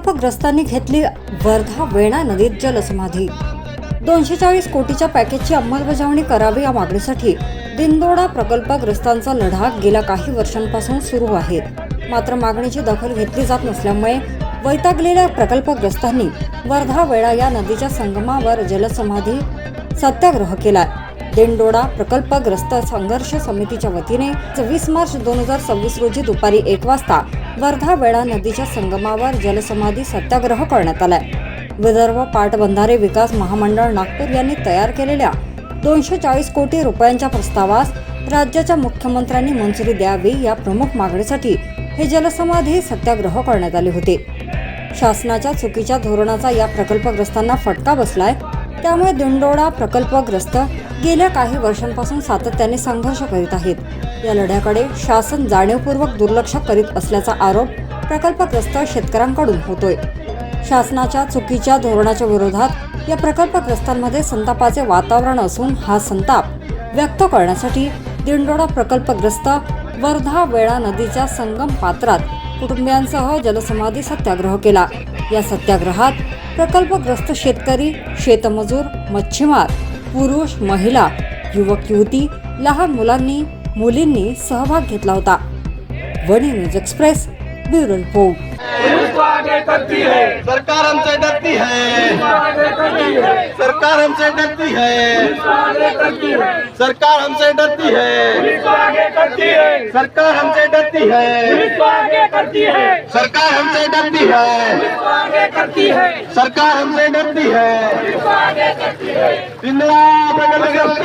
प्रकल्पग्रस्तांनी घेतली वर्धा वेणा नदीत जलसमाधी। 240 कोटीच्या पॅकेजची अंमलबजावणी करावी या मागणीसाठी दिंडोडा प्रकल्पग्रस्तांचा लढा गेल्या काही वर्षांपासून सुरू आहे। मात्र मागणीची दखल घेतली जात नसल्यामुळे वैतागलेल्या प्रकल्पग्रस्तांनी वर्धा वेणा या नदीच्या संगमावर जलसमाधी सत्याग्रह केला। दिंडोडा प्रकल्पग्रस्त संघर्ष समितीच्या वतीने 24 मार्च 2026 रोजी दुपारी 1 वाजता वर्धा वेणा नदीच्या संगमावर जलसमाधी सत्याग्रह करण्यात आलाय। विदर्भ पाटबंधारे विकास महामंडळ नागपूर यांनी तयार केलेल्या 240 कोटी रुपयांच्या प्रस्तावास राज्याच्या मुख्यमंत्र्यांनी मंजुरी द्यावी या प्रमुख मागणीसाठी हे जलसमाधी सत्याग्रह करण्यात आले होते। शासनाच्या चुकीच्या धोरणाचा या प्रकल्पग्रस्तांना फटका बसलाय। त्यामुळे दिंडोडा प्रकल्पग्रस्त गेल्या काही वर्षांपासून सातत्याने संघर्ष करीत आहेत। या लढ्याकडे शासन जाणीवपूर्वक दुर्लक्ष करीत असल्याचा आरोप प्रकल्पग्रस्त शेतकऱ्यांकडून होतोय। शासनाच्या चुकीच्या धोरणाच्या विरोधात या प्रकल्पग्रस्तांमध्ये संतापाचे वातावरण असून हा संताप व्यक्त करण्यासाठी दिंडोडा प्रकल्पग्रस्त वर्धा वेणा नदीच्या संगम पात्रात कुटुंबियांसह जलसमाधी सत्याग्रह केला। या सत्याग्रहात प्रकल्पग्रस्त शेतकरी, शेतमजूर, मच्छीमार, पुरुष, महिला, युवक युवती, लहान मुलींनी सहभाग घेतला होता। वनी न्यूज एक्सप्रेस ब्युरो रिपोर्ट। सरकार हमसे डरती है, सरकार हमसे डरती है, सरकार हमसे डरती है, सरकार हमसे डरती है, सरकार हमसे डरती है, सरकार हमसे डरती है। दिंडोडा प्रकल्पग्रस्त